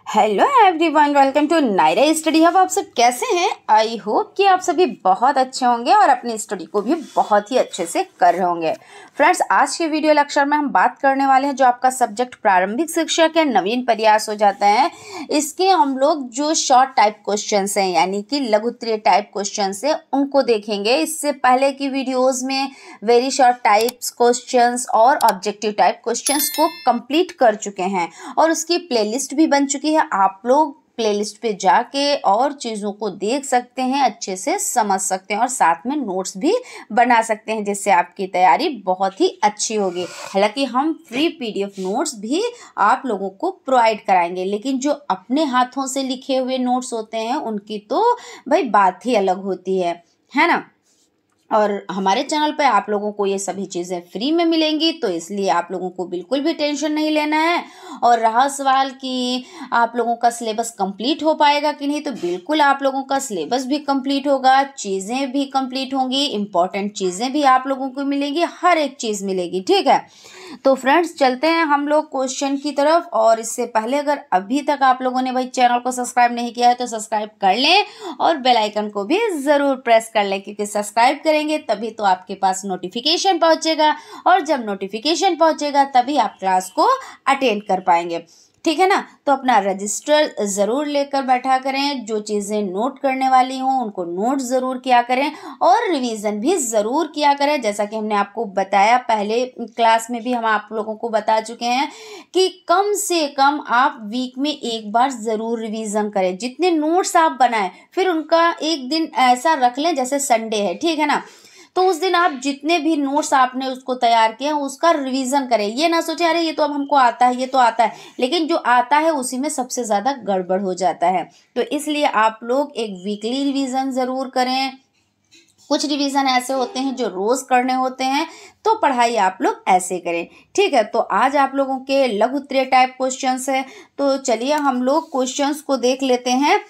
Hello everyone, welcome to Naira study hub. आप सब कैसे हैं? आई होप कि आप सभी बहुत अच्छे होंगे और अपनी स्टडी को भी बहुत ही अच्छे से कर रहे होंगे। फ्रेंड्स, आज के वीडियो लेक्चर में हम बात करने वाले हैं जो आपका सब्जेक्ट प्रारंभिक शिक्षा के नवीन प्रयास हो जाता है, इसके हम लोग जो शॉर्ट टाइप क्वेश्चंस हैं यानी कि लघुत्तरीय टाइप क्वेश्चंस है उनको देखेंगे। इससे पहले की वीडियोज़ में वेरी शॉर्ट टाइप्स क्वेश्चंस और ऑब्जेक्टिव टाइप क्वेश्चंस को कंप्लीट कर चुके हैं और उसकी प्लेलिस्ट भी बन चुकी है। आप लोग प्लेलिस्ट पे जाके और चीज़ों को देख सकते हैं, अच्छे से समझ सकते हैं और साथ में नोट्स भी बना सकते हैं, जिससे आपकी तैयारी बहुत ही अच्छी होगी। हालांकि हम फ्री पीडीएफ नोट्स भी आप लोगों को प्रोवाइड कराएंगे, लेकिन जो अपने हाथों से लिखे हुए नोट्स होते हैं उनकी तो भाई बात ही अलग होती है ना। और हमारे चैनल पे आप लोगों को ये सभी चीज़ें फ्री में मिलेंगी, तो इसलिए आप लोगों को बिल्कुल भी टेंशन नहीं लेना है। और रहा सवाल कि आप लोगों का सिलेबस कंप्लीट हो पाएगा कि नहीं, तो बिल्कुल आप लोगों का सिलेबस भी कंप्लीट होगा, चीज़ें भी कंप्लीट होंगी, इंपॉर्टेंट चीज़ें भी आप लोगों को मिलेंगी, हर एक चीज़ मिलेगी। ठीक है, तो फ्रेंड्स चलते हैं हम लोग क्वेश्चन की तरफ। और इससे पहले अगर अभी तक आप लोगों ने भाई चैनल को सब्सक्राइब नहीं किया है तो सब्सक्राइब कर लें और बेल आइकन को भी ज़रूर प्रेस कर लें, क्योंकि सब्सक्राइब करेंगे तभी तो आपके पास नोटिफिकेशन पहुंचेगा और जब नोटिफिकेशन पहुंचेगा तभी आप क्लास को अटेंड कर पाएंगे। ठीक है ना। तो अपना रजिस्टर ज़रूर लेकर बैठा करें, जो चीज़ें नोट करने वाली हों उनको नोट ज़रूर किया करें और रिवीजन भी ज़रूर किया करें। जैसा कि हमने आपको बताया, पहले क्लास में भी हम आप लोगों को बता चुके हैं कि कम से कम आप वीक में एक बार ज़रूर रिवीजन करें। जितने नोट्स आप बनाएं फिर उनका एक दिन ऐसा रख लें जैसे संडे है, ठीक है ना, तो उस दिन आप जितने भी नोट्स आपने उसको तैयार किया उसका रिवीजन करें। ये ना सोचे अरे ये तो अब हमको आता है, ये तो आता है, लेकिन जो आता है उसी में सबसे ज़्यादा गड़बड़ हो जाता है। तो इसलिए आप लोग एक वीकली रिवीजन ज़रूर करें। कुछ रिवीजन ऐसे होते हैं जो रोज़ करने होते हैं, तो पढ़ाई आप लोग ऐसे करें। ठीक है, तो आज आप लोगों के लघुत्तरीय टाइप क्वेश्चंस है, तो चलिए हम लोग क्वेश्चंस को देख लेते हैं।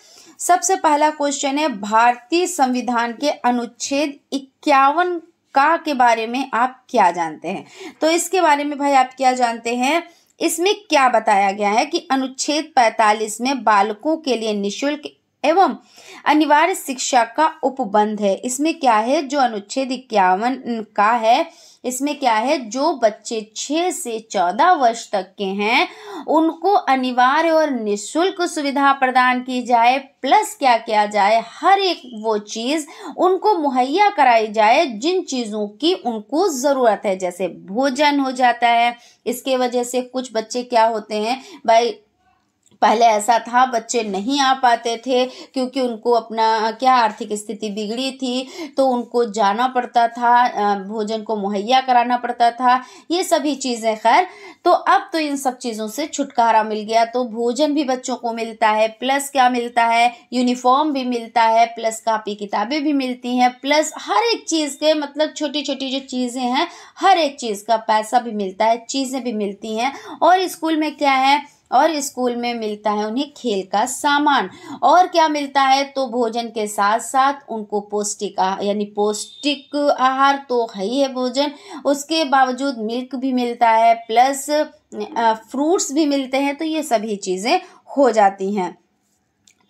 सबसे पहला क्वेश्चन है, भारतीय संविधान के अनुच्छेद 51 का के बारे में आप क्या जानते हैं? तो इसके बारे में भाई आप क्या जानते हैं, इसमें क्या बताया गया है कि अनुच्छेद 45 में बालकों के लिए निःशुल्क एवं अनिवार्य शिक्षा का उपबंध है। इसमें क्या है, जो अनुच्छेद 51 का है इसमें क्या है, जो बच्चे 6 से 14 वर्ष तक के हैं उनको अनिवार्य और निःशुल्क सुविधा प्रदान की जाए, प्लस क्या किया जाए, हर एक वो चीज़ उनको मुहैया कराई जाए जिन चीज़ों की उनको ज़रूरत है। जैसे भोजन हो जाता है, इसके वजह से कुछ बच्चे क्या होते हैं भाई, पहले ऐसा था बच्चे नहीं आ पाते थे क्योंकि उनको अपना क्या आर्थिक स्थिति बिगड़ी थी, तो उनको जाना पड़ता था, भोजन को मुहैया कराना पड़ता था, ये सभी चीज़ें। खैर, तो अब तो इन सब चीज़ों से छुटकारा मिल गया, तो भोजन भी बच्चों को मिलता है, प्लस क्या मिलता है, यूनिफॉर्म भी मिलता है, प्लस कापी किताबें भी मिलती हैं, प्लस हर एक चीज़ के मतलब छोटी छोटी जो चीज़ें हैं हर एक चीज़ का पैसा भी मिलता है, चीज़ें भी मिलती हैं। और स्कूल में क्या है, और स्कूल में मिलता है उन्हें खेल का सामान। और क्या मिलता है, तो भोजन के साथ साथ उनको पौष्टिक यानी पौष्टिक आहार तो है ही है भोजन, उसके बावजूद मिल्क भी मिलता है, प्लस फ्रूट्स भी मिलते हैं, तो ये सभी चीज़ें हो जाती हैं।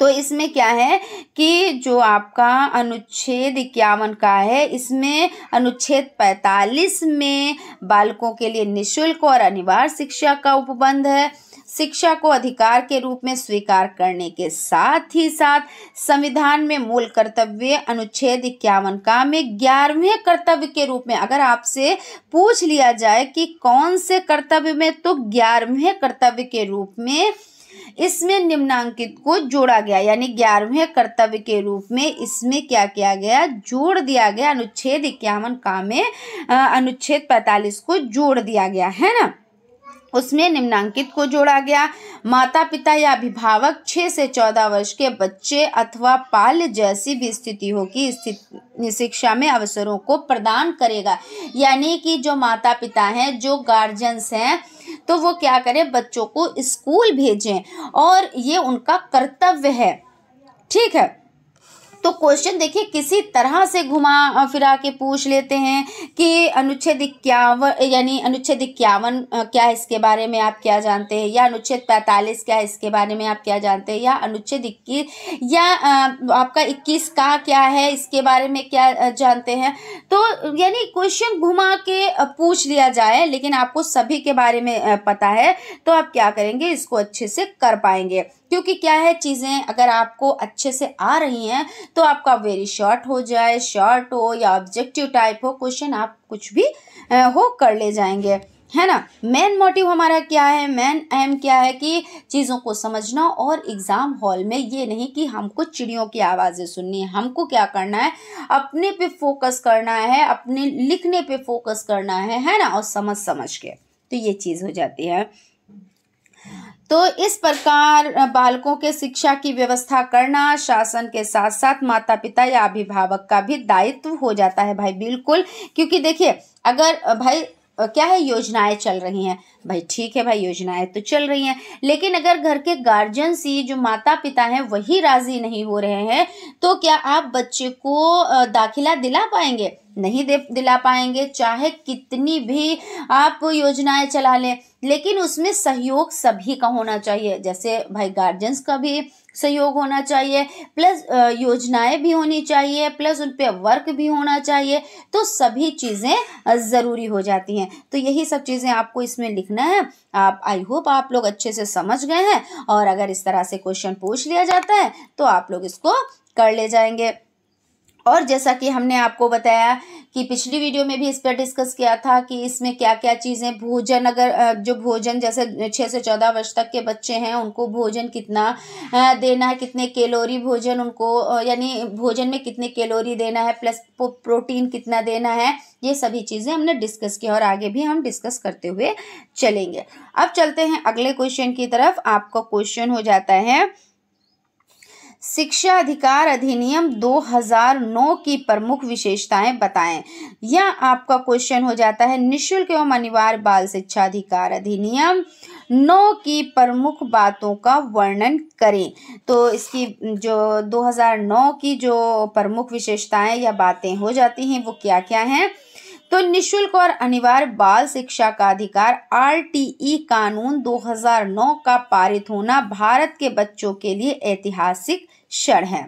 तो इसमें क्या है कि जो आपका अनुच्छेद 51 का है, इसमें अनुच्छेद 45 में बालकों के लिए निःशुल्क और अनिवार्य शिक्षा का उपबंध है। शिक्षा को अधिकार के रूप में स्वीकार करने के साथ ही साथ संविधान में मूल कर्तव्य अनुच्छेद 51 का में 11वें कर्तव्य के रूप में, अगर आपसे पूछ लिया जाए कि कौन से कर्तव्य में, तो 11वें कर्तव्य के रूप में इसमें निम्नांकित को जोड़ा गया, यानी 11वें कर्तव्य के रूप में इसमें क्या किया गया, जोड़ दिया गया। अनुच्छेद 51 का में अनुच्छेद 45 को जोड़ दिया गया है ना, उसमें निम्नांकित को जोड़ा गया। माता पिता या अभिभावक 6 से 14 वर्ष के बच्चे अथवा बाल्य जैसी भी स्थिति हो की शिक्षा में अवसरों को प्रदान करेगा। यानी कि जो माता पिता हैं, जो गार्जियंस हैं, तो वो क्या करें, बच्चों को स्कूल भेजें और ये उनका कर्तव्य है। ठीक है, तो क्वेश्चन देखिए किसी तरह से घुमा फिरा के पूछ लेते हैं कि अनुच्छेद 51 यानी अनुच्छेद 51 क्या है, इसके बारे में आप क्या जानते हैं, या अनुच्छेद 45 क्या है, इसके बारे में आप क्या जानते हैं, या अनुच्छेद 21 या आपका 21 का क्या है, इसके बारे में क्या जानते हैं। तो यानी क्वेश्चन घुमा के पूछ लिया जाए, लेकिन आपको सभी के बारे में पता है, तो आप क्या करेंगे, इसको अच्छे से कर पाएंगे। क्योंकि क्या है, चीज़ें अगर आपको अच्छे से आ रही हैं तो आपका वेरी शॉर्ट हो जाए, शॉर्ट हो या ऑब्जेक्टिव टाइप हो, क्वेश्चन आप कुछ भी हो कर ले जाएंगे, है ना। मेन मोटिव हमारा क्या है, मेन एम क्या है कि चीज़ों को समझना, और एग्ज़ाम हॉल में ये नहीं कि हमको चिड़ियों की आवाज़ें सुननी है, हमको क्या करना है, अपने पे फोकस करना है, अपने लिखने पे फोकस करना है ना, और समझ के, तो ये चीज़ हो जाती है। तो इस प्रकार बालकों के शिक्षा की व्यवस्था करना शासन के साथ साथ माता पिता या अभिभावक का भी दायित्व हो जाता है भाई, बिल्कुल। क्योंकि देखिए अगर भाई क्या है, योजनाएं चल रही हैं भाई, ठीक है भाई, योजनाएं तो चल रही हैं, लेकिन अगर घर के गार्जियंस ही, जो माता पिता हैं, वही राजी नहीं हो रहे हैं, तो क्या आप बच्चे को दाखिला दिला पाएंगे? नहीं दिला पाएंगे, चाहे कितनी भी आप योजनाएं चला लें, लेकिन उसमें सहयोग सभी का होना चाहिए। जैसे भाई गार्जियंस का भी सहयोग होना चाहिए, प्लस योजनाएं भी होनी चाहिए, प्लस उन पे वर्क भी होना चाहिए, तो सभी चीज़ें ज़रूरी हो जाती हैं। तो यही सब चीज़ें आपको इसमें लिखना है। आप आई होप आप लोग अच्छे से समझ गए हैं, और अगर इस तरह से क्वेश्चन पूछ लिया जाता है तो आप लोग इसको कर ले जाएंगे। और जैसा कि हमने आपको बताया कि पिछली वीडियो में भी इस पर डिस्कस किया था कि इसमें क्या क्या चीज़ें, भोजन, अगर जो भोजन जैसे 6 से 14 वर्ष तक के बच्चे हैं उनको भोजन कितना देना है, कितने कैलोरी भोजन उनको, यानी भोजन में कितने कैलोरी देना है, प्लस प्रोटीन कितना देना है, ये सभी चीज़ें हमने डिस्कस किया और आगे भी हम डिस्कस करते हुए चलेंगे। अब चलते हैं अगले क्वेश्चन की तरफ। आपका क्वेश्चन हो जाता है, शिक्षा अधिकार अधिनियम 2009 की प्रमुख विशेषताएं बताएं। या आपका क्वेश्चन हो जाता है, निःशुल्क एवं अनिवार्य बाल शिक्षा अधिकार अधिनियम 9 की प्रमुख बातों का वर्णन करें। तो इसकी जो 2009 की जो प्रमुख विशेषताएं या बातें हो जाती हैं वो क्या क्या हैं। तो निःशुल्क और अनिवार्य बाल शिक्षा का अधिकार, RTE कानून 2009 का पारित होना भारत के बच्चों के लिए ऐतिहासिक क्षण है।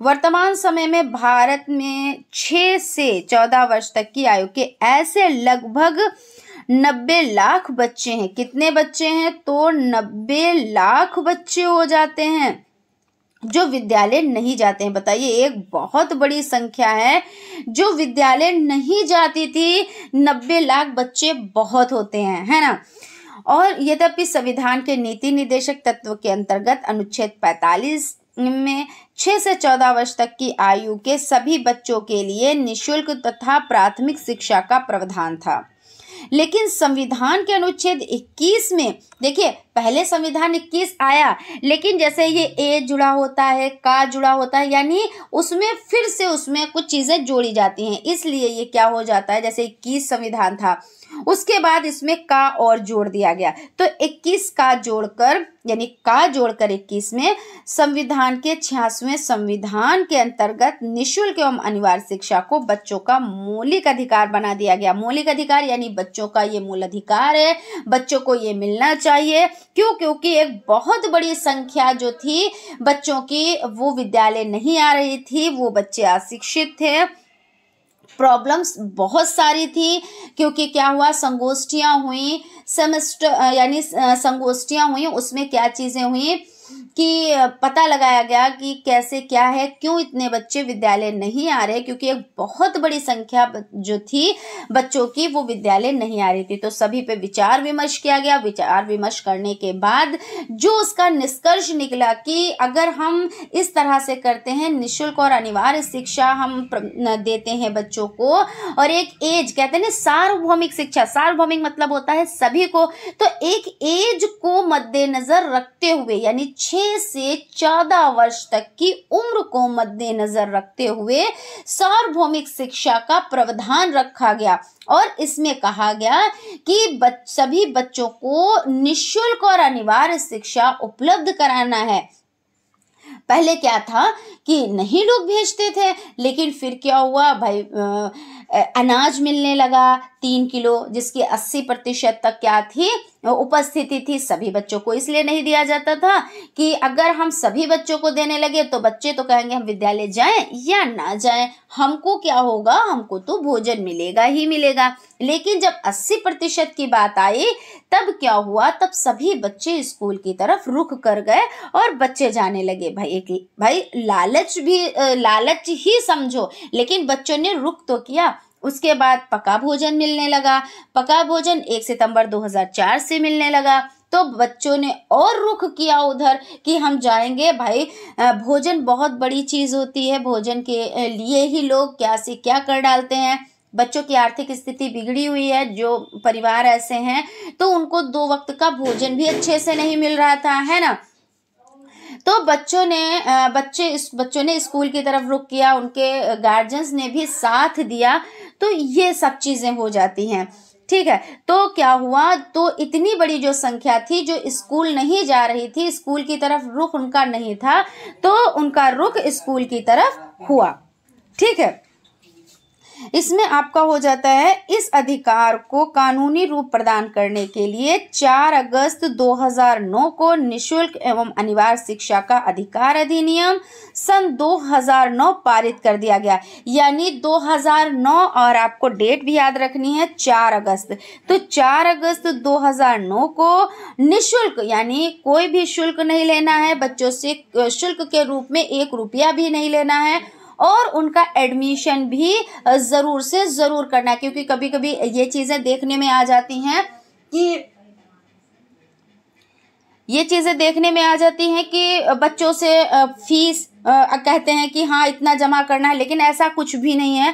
वर्तमान समय में भारत में 6 से 14 वर्ष तक की आयु के ऐसे लगभग 90 लाख बच्चे हैं। कितने बच्चे हैं? तो 90 लाख बच्चे हो जाते हैं जो विद्यालय नहीं जाते हैं। बताइए, एक बहुत बड़ी संख्या है जो विद्यालय नहीं जाती थी। 90 लाख बच्चे बहुत होते हैं, है ना। और यद्यपि संविधान के नीति निर्देशक तत्व के अंतर्गत अनुच्छेद 45 में 6 से 14 वर्ष तक की आयु के सभी बच्चों के लिए निःशुल्क तथा प्राथमिक शिक्षा का प्रावधान था, लेकिन संविधान के अनुच्छेद 21 में, देखिए पहले संविधान 21 आया, लेकिन जैसे ये ए जुड़ा होता है, का जुड़ा होता है, यानी उसमें फिर से उसमें कुछ चीजें जोड़ी जाती हैं, इसलिए ये क्या हो जाता है, जैसे 21 संविधान था, उसके बाद इसमें का और जोड़ दिया गया, तो 21 का जोड़कर, यानी का जोड़कर 21 में संविधान के 86वें संविधान के अंतर्गत निःशुल्क एवं अनिवार्य शिक्षा को बच्चों का मौलिक अधिकार बना दिया गया। मौलिक अधिकार यानी बच्चों का ये मूल अधिकार है, बच्चों को ये मिलना चाहिए। क्यों? क्योंकि एक बहुत बड़ी संख्या जो थी बच्चों की, वो विद्यालय नहीं आ रही थी, वो बच्चे अशिक्षित थे, प्रॉब्लम्स बहुत सारी थी। क्योंकि क्या हुआ, संगोष्ठियां हुई, सेमेस्टर यानी संगोष्ठियां हुई, उसमें क्या चीजें हुई कि पता लगाया गया कि कैसे क्या है, क्यों इतने बच्चे विद्यालय नहीं आ रहे, क्योंकि एक बहुत बड़ी संख्या जो थी बच्चों की वो विद्यालय नहीं आ रही थी। तो सभी पे विचार विमर्श किया गया। विचार विमर्श करने के बाद जो उसका निष्कर्ष निकला कि अगर हम इस तरह से करते हैं, निःशुल्क और अनिवार्य शिक्षा हम देते हैं बच्चों को, और एक एज, कहते हैं ना सार्वभौमिक शिक्षा, सार्वभौमिक मतलब होता है सभी को, तो एक एज को मद्देनजर रखते हुए, यानी 6 से 14 वर्ष तक की उम्र को मद्देनजर रखते हुए सार्वभौमिक शिक्षा का प्रावधान रखा गया। और इसमें कहा गया कि सभी बच्चों को निःशुल्क और अनिवार्य शिक्षा उपलब्ध कराना है। पहले क्या था कि नहीं लोग भेजते थे, लेकिन फिर क्या हुआ भाई, अनाज मिलने लगा 3 किलो, जिसकी 80% तक क्या थी, उपस्थिति थी। सभी बच्चों को इसलिए नहीं दिया जाता था कि अगर हम सभी बच्चों को देने लगे तो बच्चे तो कहेंगे हम विद्यालय जाएं या ना जाएं, हमको क्या होगा, हमको तो भोजन मिलेगा ही मिलेगा। लेकिन जब 80% की बात आई तब क्या हुआ, तब सभी बच्चे स्कूल की तरफ रुख कर गए और बच्चे जाने लगे। भाई लालच ही समझो, लेकिन बच्चों ने रुख तो किया। उसके बाद पका भोजन मिलने लगा। पका भोजन 1 सितंबर 2004 से मिलने लगा, तो बच्चों ने और रुख किया उधर कि हम जाएंगे। भाई भोजन बहुत बड़ी चीज होती है, भोजन के लिए ही लोग क्या से क्या कर डालते हैं। बच्चों की आर्थिक स्थिति बिगड़ी हुई है, जो परिवार ऐसे हैं तो उनको 2 वक्त का भोजन भी अच्छे से नहीं मिल रहा था, है ना। तो बच्चों ने स्कूल की तरफ रुख किया, उनके गार्जियंस ने भी साथ दिया, तो ये सब चीजें हो जाती हैं। ठीक है, तो क्या हुआ, तो इतनी बड़ी जो संख्या थी जो स्कूल नहीं जा रही थी, स्कूल की तरफ रुख उनका नहीं था, तो उनका रुख स्कूल की तरफ हुआ। ठीक है, इसमें आपका हो जाता है, इस अधिकार को कानूनी रूप प्रदान करने के लिए 4 अगस्त 2009 को निःशुल्क एवं अनिवार्य शिक्षा का अधिकार अधिनियम सन 2009 पारित कर दिया गया। यानी 2009, और आपको डेट भी याद रखनी है, 4 अगस्त। तो 4 अगस्त 2009 को निःशुल्क, यानी कोई भी शुल्क नहीं लेना है बच्चों से, शुल्क के रूप में 1 रुपया भी नहीं लेना है, और उनका एडमिशन भी जरूर से जरूर करना है। क्योंकि कभी कभी ये चीजें देखने में आ जाती हैं कि बच्चों से फीस कहते हैं कि हाँ इतना जमा करना है, लेकिन ऐसा कुछ भी नहीं है।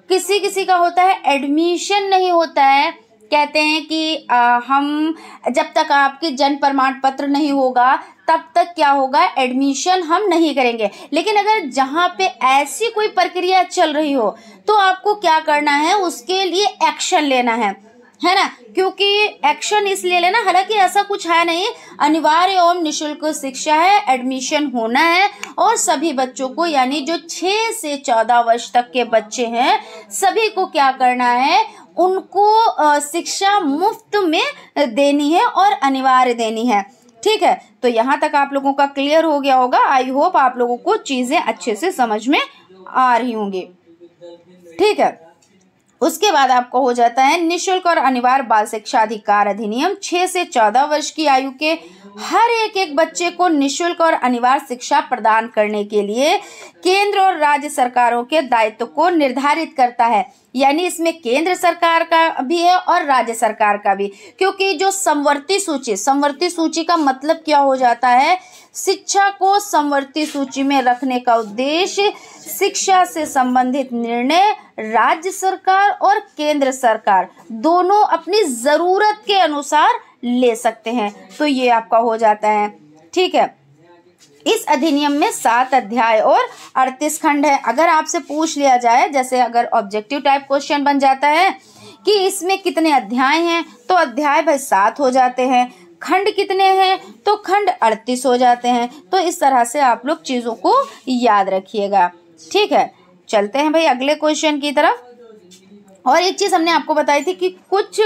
किसी का होता है एडमिशन नहीं होता है, कहते हैं कि हम जब तक आपके जन्म प्रमाण पत्र नहीं होगा तब तक क्या होगा, एडमिशन हम नहीं करेंगे। लेकिन अगर जहाँ पे ऐसी कोई प्रक्रिया चल रही हो तो आपको क्या करना है, उसके लिए एक्शन लेना है ना। क्योंकि एक्शन इसलिए लेना, हालांकि ऐसा कुछ है नहीं, अनिवार्य एवं निःशुल्क शिक्षा है, एडमिशन होना है, और सभी बच्चों को, यानी जो 6 से 14 वर्ष तक के बच्चे हैं सभी को क्या करना है, उनको शिक्षा मुफ्त में देनी है और अनिवार्य देनी है। ठीक है, तो यहाँ तक आप लोगों का क्लियर हो गया होगा। आई होप आप लोगों को चीजें अच्छे से समझ में आ रही होंगी। ठीक है, उसके बाद आपको हो जाता है निःशुल्क और अनिवार्य बाल शिक्षा अधिकार अधिनियम। 6 से 14 वर्ष की आयु के हर एक बच्चे को निःशुल्क और अनिवार्य शिक्षा प्रदान करने के लिए केंद्र और राज्य सरकारों के दायित्व को निर्धारित करता है। यानी इसमें केंद्र सरकार का भी है और राज्य सरकार का भी, क्योंकि जो समवर्ती सूची का मतलब क्या हो जाता है, शिक्षा को समवर्ती सूची में रखने का उद्देश्य शिक्षा से संबंधित निर्णय राज्य सरकार और केंद्र सरकार दोनों अपनी जरूरत के अनुसार ले सकते हैं। तो ये आपका हो जाता है। ठीक है, इस अधिनियम में 7 अध्याय और 38 खंड है। अगर आपसे पूछ लिया जाए, जैसे अगर ऑब्जेक्टिव टाइप क्वेश्चन बन जाता है कि इसमें कितने अध्याय हैं, तो अध्याय भाई 7 हो जाते हैं, खंड कितने हैं, तो खंड 38 हो जाते हैं। तो इस तरह से आप लोग चीजों को याद रखिएगा। ठीक है, चलते हैं भाई अगले क्वेश्चन की तरफ। और एक चीज हमने आपको बताई थी कि कुछ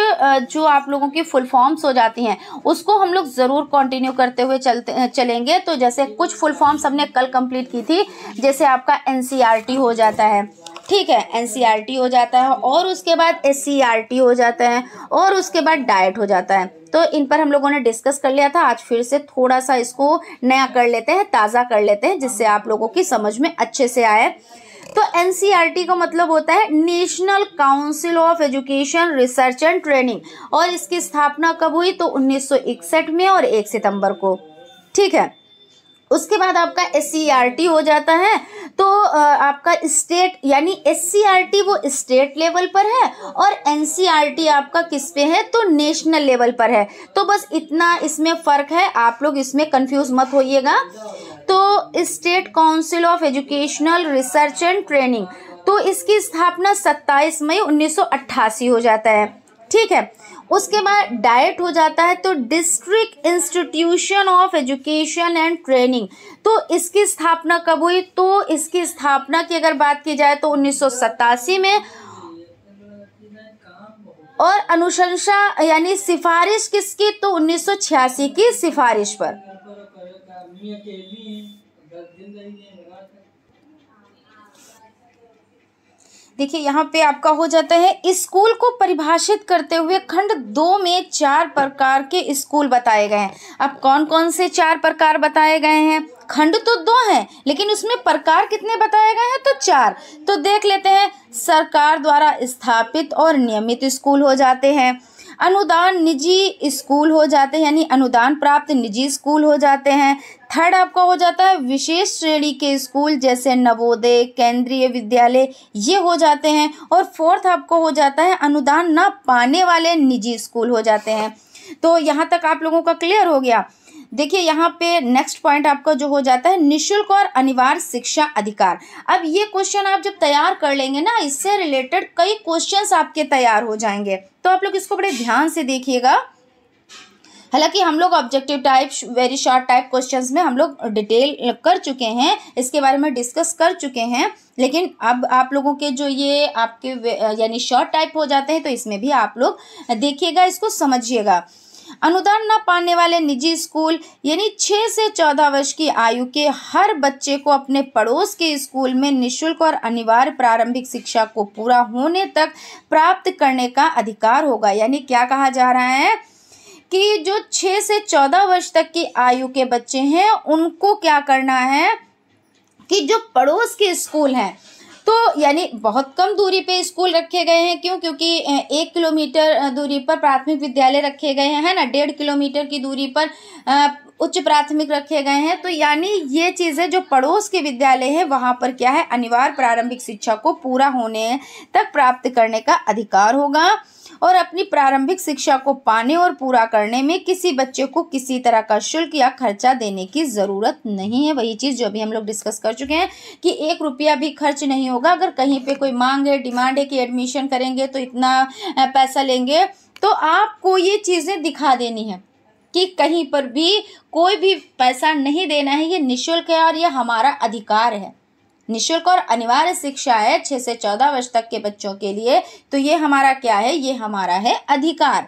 जो आप लोगों की फुल फॉर्म्स हो जाती हैं उसको हम लोग जरूर कंटिन्यू करते हुए चलेंगे। तो जैसे कुछ फुल फॉर्म्स हमने कल कंप्लीट की थी, जैसे आपका एनसीईआरटी हो जाता है। ठीक है, एनसीईआरटी हो जाता है, और उसके बाद एससीईआरटी हो जाता है, और उसके बाद डाइट हो जाता है। तो इन पर हम लोगों ने डिस्कस कर लिया था। आज फिर से थोड़ा सा इसको नया कर लेते हैं, ताज़ा कर लेते हैं, जिससे आप लोगों की समझ में अच्छे से आए। तो एनसीईआरटी का मतलब होता है national council of education research and training, और इसकी स्थापना कब हुई, तो 1961 में और 1 सितंबर को। ठीक है, उसके बाद आपका एससीईआरटी हो जाता है। तो आपका स्टेट, यानी एससीईआरटी वो स्टेट लेवल पर है और एनसीईआरटी आपका किस पे है, तो नेशनल लेवल पर है। तो बस इतना इसमें फर्क है, आप लोग इसमें कंफ्यूज मत होइएगा। तो state council of educational research and training, तो इसकी स्थापना 27 मई 1988 हो जाता है। ठीक है, उसके बाद डाइट हो जाता है तो district institution of education and training. तो इसकी स्थापना कब हुई? तो इसकी स्थापना की अगर बात की जाए तो 1987 में, और अनुशंसा यानी सिफारिश किसकी? तो 1986 की सिफारिश पर। देखिए यहाँ पे आपका हो जाता है स्कूल को परिभाषित करते हुए खंड 2 में 4 प्रकार के स्कूल बताए गए हैं। अब कौन कौन से 4 प्रकार बताए गए हैं? खंड तो 2 हैं लेकिन उसमें प्रकार कितने बताए गए हैं? तो 4। तो देख लेते हैं। सरकार द्वारा स्थापित और नियमित स्कूल हो जाते हैं, अनुदान निजी स्कूल हो जाते हैं यानी अनुदान प्राप्त निजी स्कूल हो जाते हैं। थर्ड आपका हो जाता है विशेष श्रेणी के स्कूल जैसे नवोदय, केंद्रीय विद्यालय, ये हो जाते हैं। और फोर्थ आपको हो जाता है अनुदान न पाने वाले निजी स्कूल हो जाते हैं। तो यहाँ तक आप लोगों का क्लियर हो गया। देखिए यहाँ पे नेक्स्ट पॉइंट आपका जो हो जाता है निःशुल्क और अनिवार्य शिक्षा अधिकार। अब ये क्वेश्चन आप जब तैयार कर लेंगे ना, इससे रिलेटेड कई क्वेश्चंस आपके तैयार हो जाएंगे, तो आप लोग इसको बड़े ध्यान से देखिएगा। हालांकि हम लोग objective type, very short type questions में हम लोग डिटेल कर चुके हैं, इसके बारे में डिस्कस कर चुके हैं, लेकिन अब आप लोगों के जो ये आपके यानी शॉर्ट टाइप हो जाते हैं तो इसमें भी आप लोग देखिएगा, इसको समझिएगा। अनुदान न पाने वाले निजी स्कूल यानी 6 से 14 वर्ष की आयु के हर बच्चे को अपने पड़ोस के स्कूल में निःशुल्क और अनिवार्य प्रारंभिक शिक्षा को पूरा होने तक प्राप्त करने का अधिकार होगा। यानी क्या कहा जा रहा है कि जो 6 से 14 वर्ष तक की आयु के बच्चे हैं उनको क्या करना है कि जो पड़ोस के स्कूल हैं, तो यानी बहुत कम दूरी पे स्कूल रखे गए हैं। क्यों? क्योंकि 1 किलोमीटर दूरी पर प्राथमिक विद्यालय रखे गए हैं, है ना, 1.5 किलोमीटर की दूरी पर उच्च प्राथमिक रखे गए हैं। तो यानी ये चीज़ें जो पड़ोस के विद्यालय है वहाँ पर क्या है, अनिवार्य प्रारंभिक शिक्षा को पूरा होने तक प्राप्त करने का अधिकार होगा। और अपनी प्रारंभिक शिक्षा को पाने और पूरा करने में किसी बच्चे को किसी तरह का शुल्क या खर्चा देने की ज़रूरत नहीं है। वही चीज़ जो अभी हम लोग डिस्कस कर चुके हैं कि 1 रुपया भी खर्च नहीं होगा। अगर कहीं पे कोई मांग है, डिमांड है कि एडमिशन करेंगे तो इतना पैसा लेंगे, तो आपको ये चीज़ें दिखा देनी है कि कहीं पर भी कोई भी पैसा नहीं देना है, ये निःशुल्क है और ये हमारा अधिकार है। निःशुल्क और अनिवार्य शिक्षा है 6 से 14 वर्ष तक के बच्चों के लिए, तो ये हमारा क्या है, ये हमारा है अधिकार।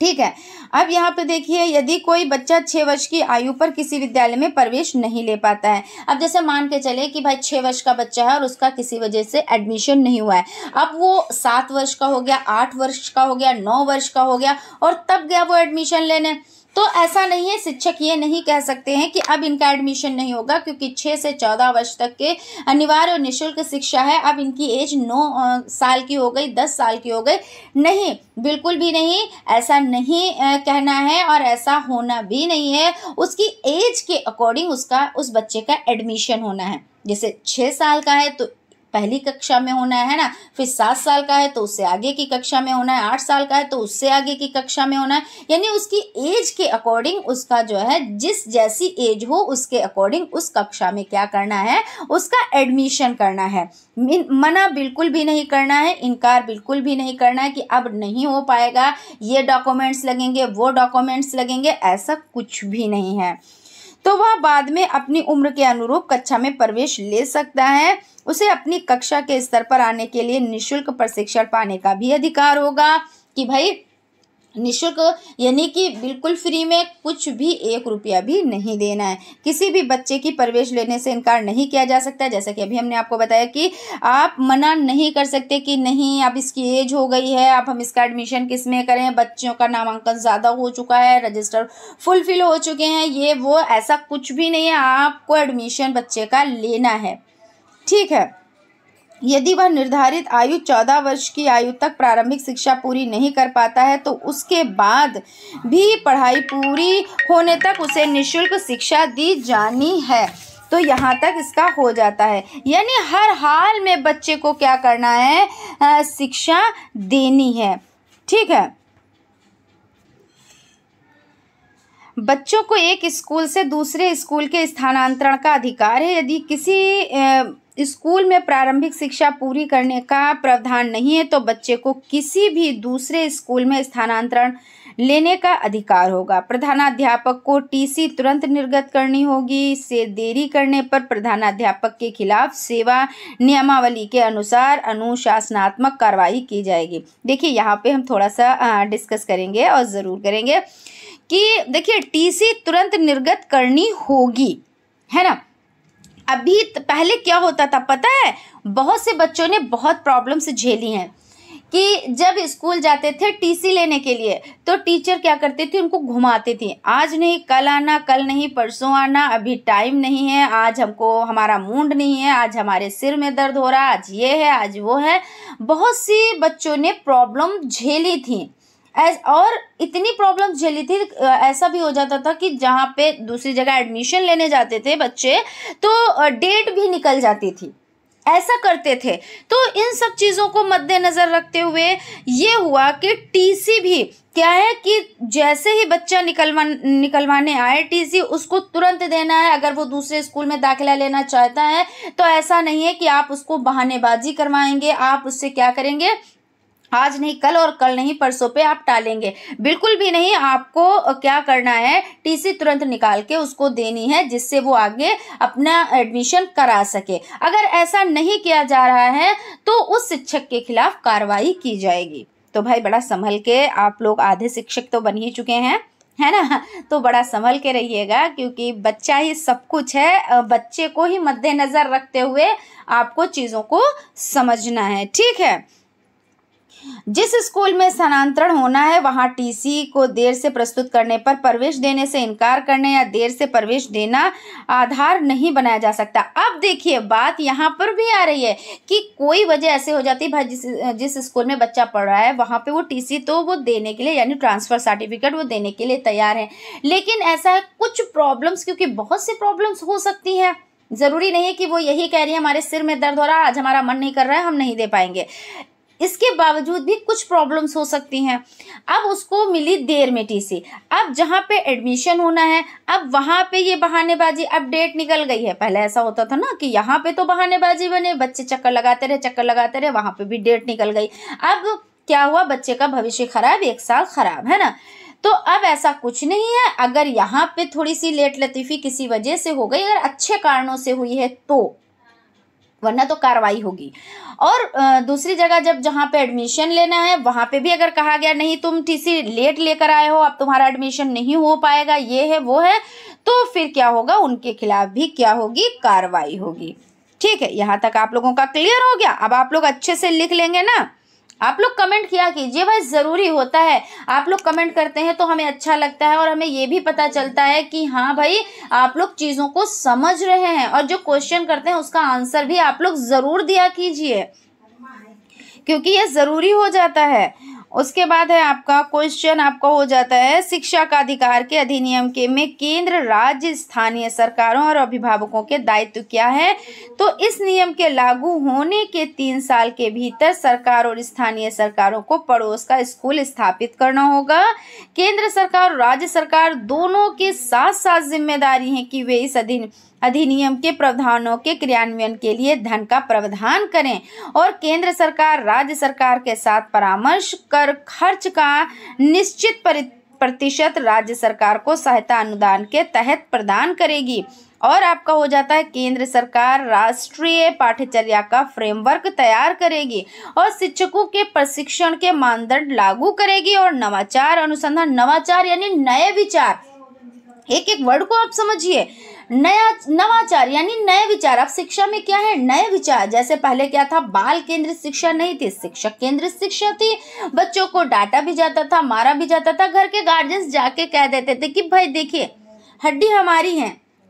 ठीक है। अब यहाँ पे देखिए, यदि कोई बच्चा 6 वर्ष की आयु पर किसी विद्यालय में प्रवेश नहीं ले पाता है, अब जैसे मान के चले कि भाई 6 वर्ष का बच्चा है और उसका किसी वजह से एडमिशन नहीं हुआ है, अब वो 7 वर्ष का हो गया, 8 वर्ष का हो गया, 9 वर्ष का हो गया और तब गया वो एडमिशन लेने, तो ऐसा नहीं है। शिक्षक ये नहीं कह सकते हैं कि अब इनका एडमिशन नहीं होगा क्योंकि 6 से 14 वर्ष तक के अनिवार्य और निःशुल्क शिक्षा है, अब इनकी एज 9 साल की हो गई, 10 साल की हो गई। नहीं, बिल्कुल भी नहीं, ऐसा नहीं कहना है और ऐसा होना भी नहीं है। उसकी एज के अकॉर्डिंग उस बच्चे का एडमिशन होना है। जैसे 6 साल का है तो पहली कक्षा में होना है ना, फिर 7 साल का है तो उससे आगे की कक्षा में होना है, 8 साल का है तो उससे आगे की कक्षा में होना है। यानी उसकी एज के अकॉर्डिंग उसका जो है, जिस जैसी एज हो उसके अकॉर्डिंग उस कक्षा में क्या करना है, उसका एडमिशन करना है। मना बिल्कुल भी नहीं करना है, इनकार बिल्कुल भी नहीं करना है कि अब नहीं हो पाएगा, ये डॉक्यूमेंट्स लगेंगे, वो डॉक्यूमेंट्स लगेंगे, ऐसा कुछ भी नहीं है। तो वह बाद में अपनी उम्र के अनुरूप कक्षा में प्रवेश ले सकता है। उसे अपनी कक्षा के स्तर पर आने के लिए निःशुल्क प्रशिक्षण पाने का भी अधिकार होगा कि भाई निःशुल्क यानी कि बिल्कुल फ्री में, कुछ भी 1 रुपया भी नहीं देना है। किसी भी बच्चे की प्रवेश लेने से इनकार नहीं किया जा सकता। जैसा कि अभी हमने आपको बताया कि आप मना नहीं कर सकते कि नहीं अब इसकी एज हो गई है, अब हम इसका एडमिशन किस में करें, बच्चों का नामांकन ज़्यादा हो चुका है, रजिस्टर फुलफिल हो चुके हैं, ये वो, ऐसा कुछ भी नहीं है। आपको एडमिशन बच्चे का लेना है। ठीक है। यदि वह निर्धारित आयु 14 वर्ष की आयु तक प्रारंभिक शिक्षा पूरी नहीं कर पाता है तो उसके बाद भी पढ़ाई पूरी होने तक उसे निःशुल्क शिक्षा दी जानी है। तो यहाँ तक इसका हो जाता है, यानी हर हाल में बच्चे को क्या करना है, शिक्षा देनी है। ठीक है। बच्चों को एक स्कूल से दूसरे स्कूल के स्थानांतरण का अधिकार है। यदि किसी स्कूल में प्रारंभिक शिक्षा पूरी करने का प्रावधान नहीं है तो बच्चे को किसी भी दूसरे स्कूल में स्थानांतरण लेने का अधिकार होगा। प्रधानाध्यापक को टीसी तुरंत निर्गत करनी होगी। इससे देरी करने पर प्रधानाध्यापक के खिलाफ सेवा नियमावली के अनुसार अनुशासनात्मक कार्रवाई की जाएगी। देखिए यहाँ पे हम थोड़ा सा डिस्कस करेंगे और ज़रूर करेंगे कि देखिए टीसी तुरंत निर्गत करनी होगी, है ना। अभी पहले क्या होता था पता है, बहुत से बच्चों ने बहुत प्रॉब्लम्स झेली हैं कि जब स्कूल जाते थे टीसी लेने के लिए तो टीचर क्या करते थे, उनको घुमाते थे। आज नहीं कल आना, कल नहीं परसों आना, अभी टाइम नहीं है, आज हमको हमारा मूड नहीं है, आज हमारे सिर में दर्द हो रहा है, आज ये है आज वो है। बहुत सी बच्चों ने प्रॉब्लम झेली थी और इतनी प्रॉब्लम झेली थी, ऐसा भी हो जाता था कि जहाँ पे दूसरी जगह एडमिशन लेने जाते थे बच्चे तो डेट भी निकल जाती थी, ऐसा करते थे। तो इन सब चीज़ों को मद्देनज़र रखते हुए ये हुआ कि टीसी भी क्या है कि जैसे ही बच्चा निकलवाने आए टीसी उसको तुरंत देना है। अगर वो दूसरे स्कूल में दाखिला लेना चाहता है तो ऐसा नहीं है कि आप उसको बहानेबाजी करवाएंगे, आप उससे क्या करेंगे, आज नहीं कल और कल नहीं परसों पे आप टालेंगे, बिल्कुल भी नहीं। आपको क्या करना है, टीसी तुरंत निकाल के उसको देनी है जिससे वो आगे अपना एडमिशन करा सके। अगर ऐसा नहीं किया जा रहा है तो उस शिक्षक के खिलाफ कार्रवाई की जाएगी। तो भाई बड़ा संभल के, आप लोग आधे शिक्षक तो बन ही चुके हैं, है ना, तो बड़ा संभल के रहिएगा क्योंकि बच्चा ही सब कुछ है। बच्चे को ही मद्देनजर रखते हुए आपको चीज़ों को समझना है, ठीक है। जिस स्कूल में स्थानांतरण होना है वहां टीसी को देर से प्रस्तुत करने पर प्रवेश देने से इनकार करने या देर से प्रवेश देना आधार नहीं बनाया जा सकता। अब देखिए बात यहाँ पर भी आ रही है कि कोई वजह ऐसे हो जाती है, भाई जिस स्कूल में बच्चा पढ़ रहा है वहां पे वो टीसी तो वो देने के लिए यानी ट्रांसफर सर्टिफिकेट वो देने के लिए तैयार है, लेकिन ऐसा है कुछ प्रॉब्लम्स, क्योंकि बहुत सी प्रॉब्लम्स हो सकती हैं, जरूरी नहीं है कि वो यही कह रही है हमारे सिर में दर्द हो रहा है, आज हमारा मन नहीं कर रहा है, हम नहीं दे पाएंगे। इसके बावजूद भी कुछ प्रॉब्लम्स हो सकती हैं। अब उसको मिली देर में टीसी, अब जहाँ पे एडमिशन होना है अब वहाँ पे ये बहानेबाजी, अब डेट निकल गई है। पहले ऐसा होता था ना कि यहाँ पे तो बहानेबाजी बने, बच्चे चक्कर लगाते रहे, वहाँ पे भी डेट निकल गई। अब क्या हुआ, बच्चे का भविष्य खराब, 1 साल खराब, है ना। तो अब ऐसा कुछ नहीं है, अगर यहाँ पे थोड़ी सी लेट लतीफ़ी किसी वजह से हो गई, अगर अच्छे कारणों से हुई है तो, वरना तो कार्रवाई होगी। और दूसरी जगह जब जहाँ पे एडमिशन लेना है वहाँ पे भी अगर कहा गया नहीं तुम टीसी लेट लेकर आए हो, अब तुम्हारा एडमिशन नहीं हो पाएगा, ये है वो है, तो फिर क्या होगा, उनके खिलाफ भी क्या होगी, कार्रवाई होगी। ठीक है, यहाँ तक आप लोगों का क्लियर हो गया। अब आप लोग अच्छे से लिख लेंगे ना। आप लोग कमेंट किया कीजिए भाई, ज़रूरी होता है, आप लोग कमेंट करते हैं तो हमें अच्छा लगता है और हमें ये भी पता चलता है कि हाँ भाई आप लोग चीज़ों को समझ रहे हैं, और जो क्वेश्चन करते हैं उसका आंसर भी आप लोग ज़रूर दिया कीजिए क्योंकि ये ज़रूरी हो जाता है। उसके बाद है आपका क्वेश्चन, आपका हो जाता है शिक्षा का अधिकार के अधिनियम के में केंद्र, राज्य, स्थानीय सरकारों और अभिभावकों के दायित्व क्या है। तो इस नियम के लागू होने के 3 साल के भीतर सरकार और स्थानीय सरकारों को पड़ोस का स्कूल स्थापित करना होगा। केंद्र सरकार और राज्य सरकार दोनों के साथ साथ जिम्मेदारी है कि वे इस अधिनियम के प्रावधानों के क्रियान्वयन के लिए धन का प्रावधान करें और केंद्र सरकार राज्य सरकार के साथ परामर्श कर खर्च का निश्चित प्रतिशत राज्य सरकार को सहायता अनुदान के तहत प्रदान करेगी। और आपका हो जाता है केंद्र सरकार राष्ट्रीय पाठ्यचर्या का फ्रेमवर्क तैयार करेगी और शिक्षकों के प्रशिक्षण के मानदंड लागू करेगी और नवाचार अनुसंधान, नवाचार यानी नए विचार, एक एक वर्ड को आप समझिए, नवाचार यानी नए विचार। अब शिक्षा में क्या है, नए विचार। जैसे पहले क्या था, बाल केंद्रित शिक्षा नहीं थी, शिक्षक केंद्रित शिक्षा थी। बच्चों को डांटा भी जाता था, मारा भी जाता था, घर के गार्जियंस जाके कह देते थे कि भाई देखिए हड्डी हमारी है,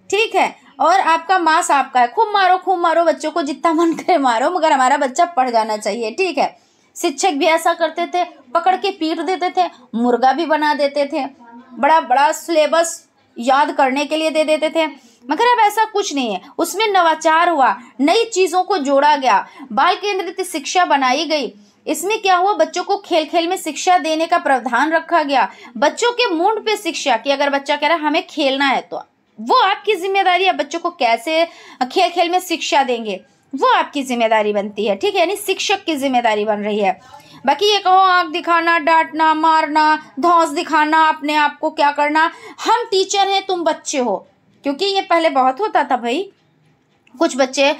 ठीक है, और आपका मांस आपका है, खूब मारो बच्चों को, जितना मन करे मारो, मगर हमारा बच्चा पढ़ जाना चाहिए, ठीक है। शिक्षक भी ऐसा करते थे, पकड़ के पीट देते थे, मुर्गा भी बना देते थे, बड़ा बड़ा सिलेबस याद करने के लिए दे देते थे। मगर अब ऐसा कुछ नहीं है, उसमें नवाचार हुआ, नई चीजों को जोड़ा गया, बाल केंद्रित शिक्षा बनाई गई। इसमें क्या हुआ, बच्चों को खेल खेल में शिक्षा देने का प्रावधान रखा गया। बच्चों के मूड पे शिक्षा कि अगर बच्चा कह रहा है हमें खेलना है तो वो आपकी जिम्मेदारी है, बच्चों को कैसे खेल खेल में शिक्षा देंगे, वो आपकी जिम्मेदारी बनती है, ठीक है, यानी शिक्षक की जिम्मेदारी बन रही है। बाकी ये कहो आंख दिखाना, डांटना, मारना, धौंस दिखाना, अपने आप को क्या करना, हम टीचर हैं तुम बच्चे हो, क्योंकि ये पहले बहुत होता था भाई। कुछ बच्चे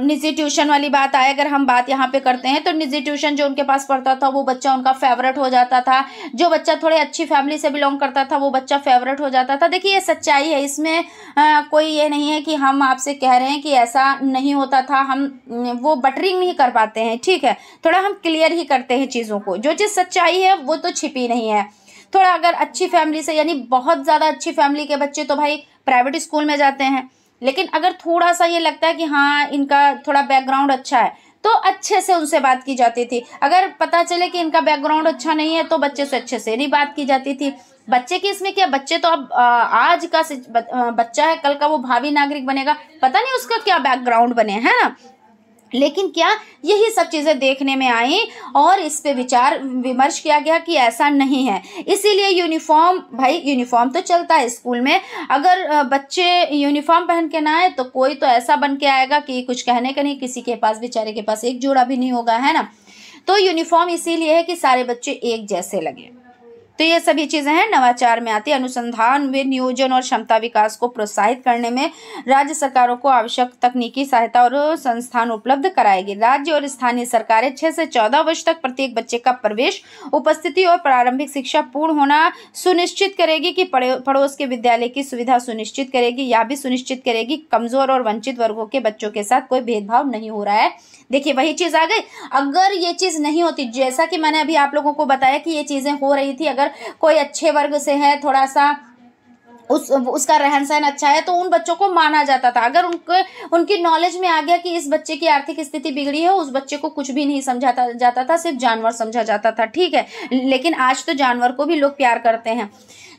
निजी ट्यूशन वाली बात आए, अगर हम बात यहाँ पे करते हैं तो निजी ट्यूशन जो उनके पास पढ़ता था वो बच्चा उनका फेवरेट हो जाता था। जो बच्चा थोड़े अच्छी फैमिली से बिलोंग करता था वो बच्चा फेवरेट हो जाता था। देखिए ये सच्चाई है, इसमें कोई ये नहीं है कि हम आपसे कह रहे हैं कि ऐसा नहीं होता था, हम वो बटरिंग नहीं कर पाते हैं, ठीक है, थोड़ा हम क्लियर ही करते हैं चीज़ों को। जो चीज़ सच्चाई है वो तो छिपी नहीं है। थोड़ा अगर अच्छी फैमिली से, यानी बहुत ज़्यादा अच्छी फैमिली के बच्चे तो भाई प्राइवेट स्कूल में जाते हैं, लेकिन अगर थोड़ा सा ये लगता है कि हाँ इनका थोड़ा बैकग्राउंड अच्छा है तो अच्छे से उनसे बात की जाती थी। अगर पता चले कि इनका बैकग्राउंड अच्छा नहीं है तो बच्चे से अच्छे से नहीं बात की जाती थी। बच्चे की इसमें क्या, बच्चे तो अब आज का बच्चा है, कल का वो भावी नागरिक बनेगा, पता नहीं उसका क्या बैकग्राउंड बने, है ना। लेकिन क्या यही सब चीज़ें देखने में आई और इस पे विचार विमर्श किया गया कि ऐसा नहीं है। इसीलिए यूनिफॉर्म, भाई यूनिफॉर्म तो चलता है स्कूल में, अगर बच्चे यूनिफॉर्म पहन के ना आए तो कोई तो ऐसा बन के आएगा कि कुछ कहने का नहीं, किसी के पास बेचारे के पास एक जोड़ा भी नहीं होगा, है ना। तो यूनिफॉर्म इसीलिए है कि सारे बच्चे एक जैसे लगे। तो ये सभी चीज़ें हैं नवाचार में आती है। अनुसंधान में नियोजन और क्षमता विकास को प्रोत्साहित करने में राज्य सरकारों को आवश्यक तकनीकी सहायता और संस्थान उपलब्ध कराएगी। राज्य और स्थानीय सरकारें 6 से 14 वर्ष तक प्रत्येक बच्चे का प्रवेश, उपस्थिति और प्रारंभिक शिक्षा पूर्ण होना सुनिश्चित करेगी कि पड़ोस के विद्यालय की सुविधा सुनिश्चित करेगी। यह भी सुनिश्चित करेगी कमजोर और वंचित वर्गों के बच्चों के साथ कोई भेदभाव नहीं हो रहा है। देखिए वही चीज़ आ गई, अगर ये चीज़ नहीं होती, जैसा कि मैंने अभी आप लोगों को बताया कि ये चीज़ें हो रही थी, अगर कोई अच्छे वर्ग से है, थोड़ा सा उसका रहन सहन अच्छा है तो उन बच्चों को माना जाता था। अगर उनकी नॉलेज में आ गया कि इस बच्चे की आर्थिक स्थिति बिगड़ी है, उस बच्चे को कुछ भी नहीं समझा जाता था, सिर्फ जानवर समझा जाता था, ठीक है। लेकिन आज तो जानवर को भी लोग प्यार करते हैं।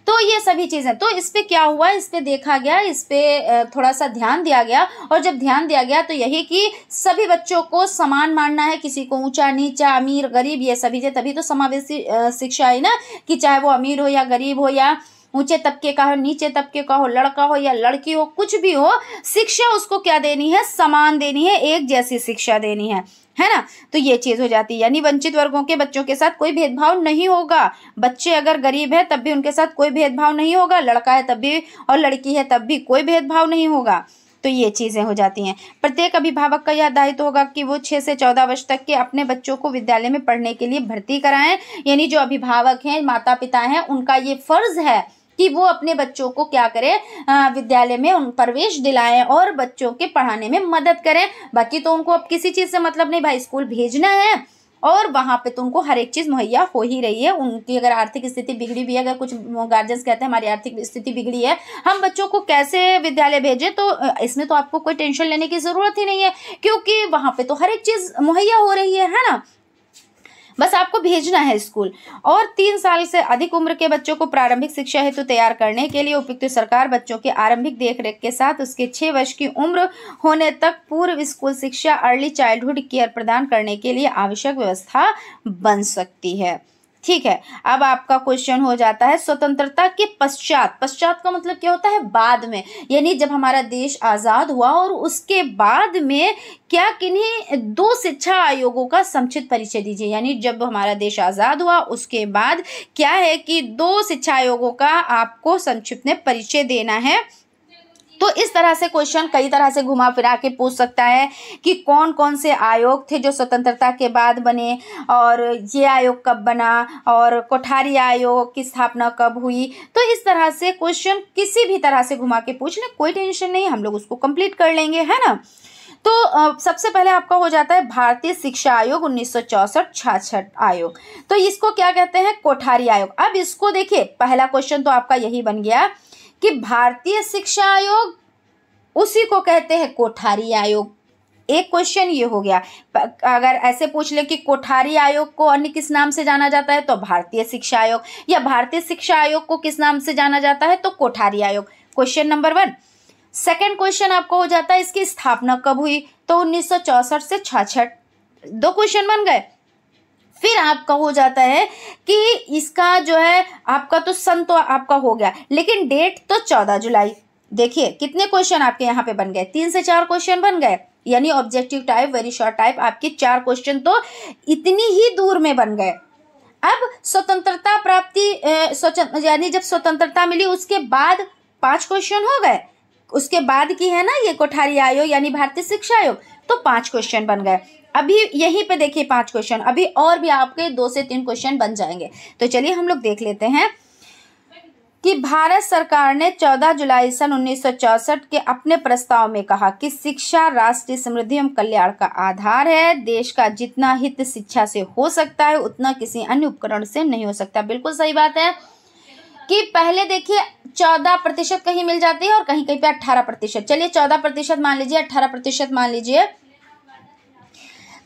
तो ये सभी चीज़ें, तो इस पे क्या हुआ, इस पे देखा गया, इस पे थोड़ा सा ध्यान दिया गया। और जब ध्यान दिया गया तो यही कि सभी बच्चों को समान मानना है, किसी को ऊंचा नीचा, अमीर गरीब, ये सभी चीज़ें, तभी तो समावेशी शिक्षा आई ना, कि चाहे वो अमीर हो या गरीब हो, या ऊंचे तबके का हो, नीचे तबके का हो, लड़का हो या लड़की हो, कुछ भी हो, शिक्षा उसको क्या देनी है, समान देनी है, एक जैसी शिक्षा देनी है ना। तो ये चीज़ हो जाती है, यानी वंचित वर्गों के बच्चों के साथ कोई भेदभाव नहीं होगा। बच्चे अगर गरीब है तब भी उनके साथ कोई भेदभाव नहीं होगा, लड़का है तब भी और लड़की है तब भी कोई भेदभाव नहीं होगा। तो ये चीज़ें हो जाती हैं। प्रत्येक अभिभावक का यह दायित्व होगा कि वो 6 से 14 वर्ष तक के अपने बच्चों को विद्यालय में पढ़ने के लिए भर्ती कराएं। यानी जो अभिभावक हैं, माता पिता हैं, उनका ये फर्ज है कि वो अपने बच्चों को क्या करें, विद्यालय में उन प्रवेश दिलाएं और बच्चों के पढ़ाने में मदद करें। बाकी तो उनको अब किसी चीज़ से मतलब नहीं, भाई स्कूल भेजना है और वहाँ पे तो उनको हर एक चीज़ मुहैया हो ही रही है। उनकी अगर आर्थिक स्थिति बिगड़ी भी है, अगर कुछ गार्जियंस कहते हैं हमारी आर्थिक स्थिति बिगड़ी है, हम बच्चों को कैसे विद्यालय भेजें, तो इसमें तो आपको कोई टेंशन लेने की ज़रूरत ही नहीं है, क्योंकि वहाँ पे तो हर एक चीज़ मुहैया हो रही है ना। बस आपको भेजना है स्कूल। और 3 साल से अधिक उम्र के बच्चों को प्रारंभिक शिक्षा हेतु तैयार करने के लिए उपयुक्त सरकार बच्चों के आरंभिक देखरेख के साथ उसके 6 वर्ष की उम्र होने तक पूर्व स्कूल शिक्षा, अर्ली चाइल्डहुड केयर प्रदान करने के लिए आवश्यक व्यवस्था बन सकती है। ठीक है, अब आपका क्वेश्चन हो जाता है स्वतंत्रता के पश्चात। पश्चात का मतलब क्या होता है, बाद में, यानी जब हमारा देश आज़ाद हुआ और उसके बाद में क्या, किन्हीं 2 शिक्षा आयोगों का संक्षिप्त परिचय दीजिए। यानी जब हमारा देश आज़ाद हुआ उसके बाद क्या है कि 2 शिक्षा आयोगों का आपको संक्षिप्त में परिचय देना है। तो इस तरह से क्वेश्चन कई तरह से घुमा फिरा के पूछ सकता है कि कौन कौन से आयोग थे जो स्वतंत्रता के बाद बने, और ये आयोग कब बना, और कोठारी आयोग की स्थापना कब हुई। तो इस तरह से क्वेश्चन किसी भी तरह से घुमा के पूछ ले, कोई टेंशन नहीं, हम लोग उसको कंप्लीट कर लेंगे, है ना। तो सबसे पहले आपका हो जाता है भारतीय शिक्षा आयोग 1964-66 आयोग। तो इसको क्या कहते हैं, कोठारी आयोग। अब इसको देखिए, पहला क्वेश्चन तो आपका यही बन गया कि भारतीय शिक्षा आयोग, उसी को कहते हैं कोठारी आयोग। एक क्वेश्चन ये हो गया। अगर ऐसे पूछ ले कि कोठारी आयोग को अन्य किस नाम से जाना जाता है तो भारतीय शिक्षा आयोग, या भारतीय शिक्षा आयोग को किस नाम से जाना जाता है तो कोठारी आयोग। Question number 1। सेकंड क्वेश्चन आपको हो जाता है इसकी स्थापना कब हुई, तो 1964 से 66। 2 क्वेश्चन बन गए। फिर आपका हो जाता है कि इसका जो है आपका तो सन तो आपका हो गया, लेकिन डेट तो 14 जुलाई। देखिए कितने क्वेश्चन आपके यहाँ पे बन गए, 3 से 4 क्वेश्चन बन गए। यानी objective type, very short type, आपके 4 क्वेश्चन तो इतनी ही दूर में बन गए। अब स्वतंत्रता प्राप्ति यानी जब स्वतंत्रता मिली उसके बाद 5 क्वेश्चन हो गए, उसके बाद की है ना ये कोठारी आयोग यानी भारतीय शिक्षा आयोग, तो 5 क्वेश्चन बन गए। अभी यहीं पे देखिए 5 क्वेश्चन, अभी और भी आपके 2 से 3 क्वेश्चन बन जाएंगे। तो चलिए हम लोग देख लेते हैं कि भारत सरकार ने 14 जुलाई सन 1964 के अपने प्रस्ताव में कहा कि शिक्षा राष्ट्रीय समृद्धि एवं कल्याण का आधार है। देश का जितना हित शिक्षा से हो सकता है उतना किसी अन्य उपकरण से नहीं हो सकता। बिल्कुल सही बात है कि पहले देखिए 14% कहीं मिल जाती है और कहीं कहीं पे 18%। चलिए 14% मान लीजिए, 18% मान लीजिए,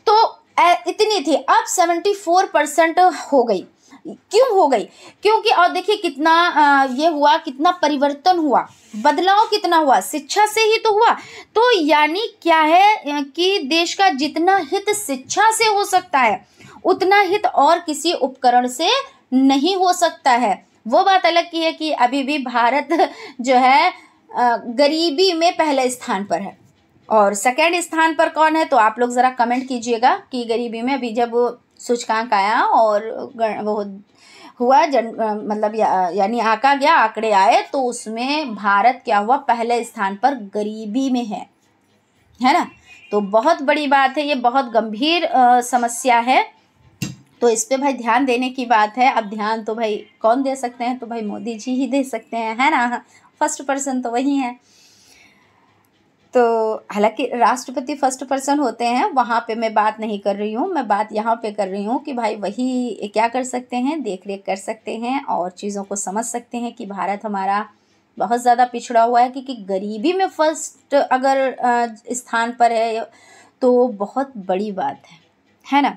तो इतनी थी, अब 74% हो गई। क्यों हो गई? क्योंकि और देखिए कितना ये हुआ, कितना परिवर्तन हुआ, बदलाव कितना हुआ, शिक्षा से ही तो हुआ। तो यानी क्या है कि देश का जितना हित शिक्षा से हो सकता है उतना हित और किसी उपकरण से नहीं हो सकता है। वो बात अलग की है कि अभी भी भारत जो है गरीबी में पहले स्थान पर है और सेकंड स्थान पर कौन है, तो आप लोग ज़रा कमेंट कीजिएगा कि गरीबी में अभी जब सूचकांक आया और वो हुआ मतलब यानी आंका गया, आंकड़े आए, तो उसमें भारत क्या हुआ, पहले स्थान पर गरीबी में है ना। तो बहुत बड़ी बात है, ये बहुत गंभीर समस्या है। तो इस पे भाई ध्यान देने की बात है। अब ध्यान तो भाई कौन दे सकते हैं, तो भाई मोदी जी ही दे सकते हैं, है ना, फर्स्ट पर्सन तो वही है। तो हालांकि राष्ट्रपति फर्स्ट पर्सन होते हैं, वहाँ पे मैं बात नहीं कर रही हूँ, मैं बात यहाँ पे कर रही हूँ कि भाई वही क्या कर सकते हैं, देख रेख कर सकते हैं और चीज़ों को समझ सकते हैं कि भारत हमारा बहुत ज़्यादा पिछड़ा हुआ है, क्योंकि गरीबी में फर्स्ट अगर स्थान पर है तो बहुत बड़ी बात है ना।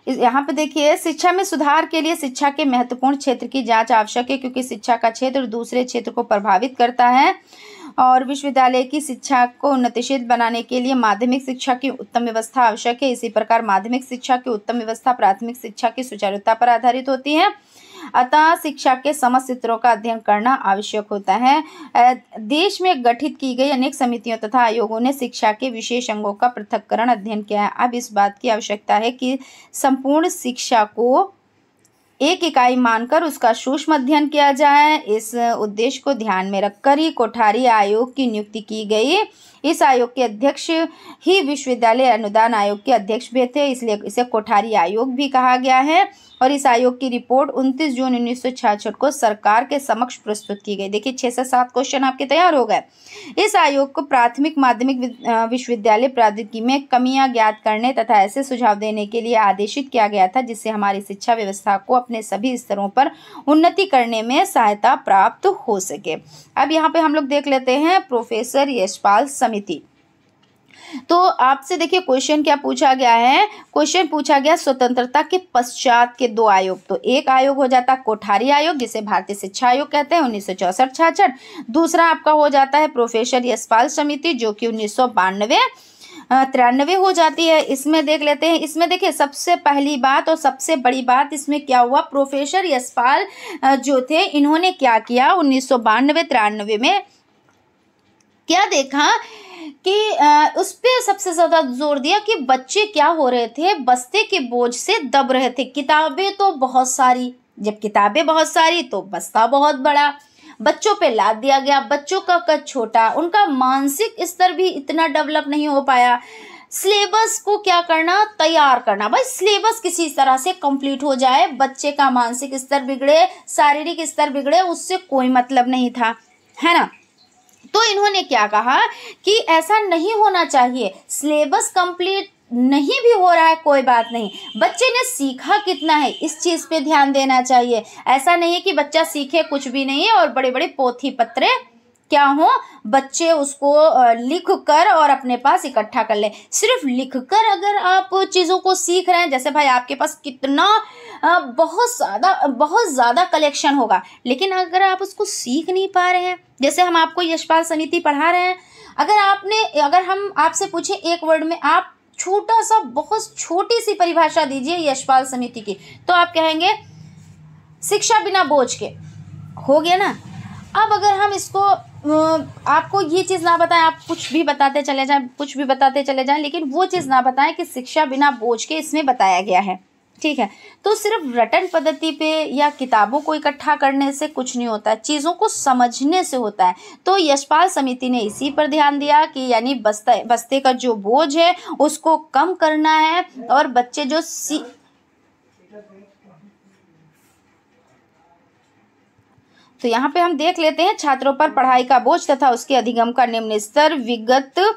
यहाँ पे देखिए, शिक्षा में सुधार के लिए शिक्षा के महत्वपूर्ण क्षेत्र की जांच आवश्यक है, क्योंकि शिक्षा का क्षेत्र दूसरे क्षेत्र को प्रभावित करता है और विश्वविद्यालय की शिक्षा को उन्नतिशील बनाने के लिए माध्यमिक शिक्षा की उत्तम व्यवस्था आवश्यक है। इसी प्रकार माध्यमिक शिक्षा की उत्तम व्यवस्था प्राथमिक शिक्षा की सुचारुता पर आधारित होती है। अतः शिक्षा के समस्त क्षेत्रों का अध्ययन करना आवश्यक होता है। देश में गठित की गई अनेक समितियों तथा आयोगों ने शिक्षा के विशेष अंगों का पृथक्करण अध्ययन किया है। अब इस बात की आवश्यकता है कि संपूर्ण शिक्षा को एक इकाई मानकर उसका सूक्ष्म अध्ययन किया जाए। इस उद्देश्य को ध्यान में रखकर ही कोठारी आयोग की नियुक्ति की गई। इस आयोग के अध्यक्ष ही विश्वविद्यालय अनुदान आयोग के अध्यक्ष भी थे, इसलिए इसे कोठारी आयोग भी कहा गया है। और इस आयोग की रिपोर्ट 29 जून 1966 को सरकार के समक्ष प्रस्तुत की गई। देखिए 6 से 7 क्वेश्चन आपके तैयार हो गए। इस आयोग को प्राथमिक माध्यमिक विश्वविद्यालय प्रौद्योगिकी में कमियां ज्ञात करने तथा ऐसे सुझाव देने के लिए आदेशित किया गया था जिससे हमारी शिक्षा व्यवस्था को अपने सभी स्तरों पर उन्नति करने में सहायता प्राप्त हो सके। अब यहाँ पे हम लोग देख लेते हैं प्रोफेसर यशपाल समिति। तो आपसे देखिए क्वेश्चन क्या पूछा गया है, क्वेश्चन पूछा गया स्वतंत्रता के पश्चात के 2 आयोग। तो एक आयोग हो जाता है कोठारी आयोग जिसे भारतीय शिक्षा आयोग कहते हैं 1964-66। दूसरा आपका हो जाता है प्रोफेसर यशपाल समिति जो कि 1992-93 हो जाती है। इसमें देख लेते हैं, इसमें देखिए सबसे पहली बात और सबसे बड़ी बात इसमें क्या हुआ, प्रोफेसर यशपाल जो थे इन्होंने क्या किया 1992-93 में क्या देखा कि उस पर सबसे ज़्यादा जोर दिया कि बच्चे क्या हो रहे थे, बस्ते के बोझ से दब रहे थे। किताबें तो बहुत सारी, जब किताबें बहुत सारी तो बस्ता बहुत बड़ा, बच्चों पे लाद दिया गया, बच्चों का कद छोटा, उनका मानसिक स्तर भी इतना डेवलप नहीं हो पाया। सिलेबस को क्या करना, तैयार करना, भाई सिलेबस किसी तरह से कंप्लीट हो जाए, बच्चे का मानसिक स्तर बिगड़े, शारीरिक स्तर बिगड़े, उससे कोई मतलब नहीं था, है ना। तो इन्होंने क्या कहा कि ऐसा नहीं होना चाहिए, सिलेबस कंप्लीट नहीं भी हो रहा है कोई बात नहीं, बच्चे ने सीखा कितना है इस चीज़ पे ध्यान देना चाहिए। ऐसा नहीं है कि बच्चा सीखे कुछ भी नहीं है और बड़े बड़े पोथी पत्रे क्या हो, बच्चे उसको लिख कर और अपने पास इकट्ठा कर ले। सिर्फ लिख कर अगर आप चीज़ों को सीख रहे हैं, जैसे भाई आपके पास कितना बहुत ज़्यादा कलेक्शन होगा, लेकिन अगर आप उसको सीख नहीं पा रहे हैं, जैसे हम आपको यशपाल समिति पढ़ा रहे हैं, अगर हम आपसे पूछे एक वर्ड में आप छोटा सा बहुत छोटी सी परिभाषा दीजिए यशपाल समिति की, तो आप कहेंगे शिक्षा बिना बोझ के, हो गया ना। अब अगर हम इसको आपको ये चीज़ ना बताएं, आप कुछ भी बताते चले जाएं, लेकिन वो चीज़ ना बताएं कि शिक्षा बिना बोझ के इसमें बताया गया है। ठीक है, तो सिर्फ रटन पद्धति पे या किताबों को इकट्ठा करने से कुछ नहीं होता है, चीज़ों को समझने से होता है। तो यशपाल समिति ने इसी पर ध्यान दिया कि यानी बस्ते का जो बोझ है उसको कम करना है, और बच्चे जो तो यहाँ पे हम देख लेते हैं, छात्रों पर पढ़ाई का बोझ तथा उसके अधिगम का निम्न स्तर विगत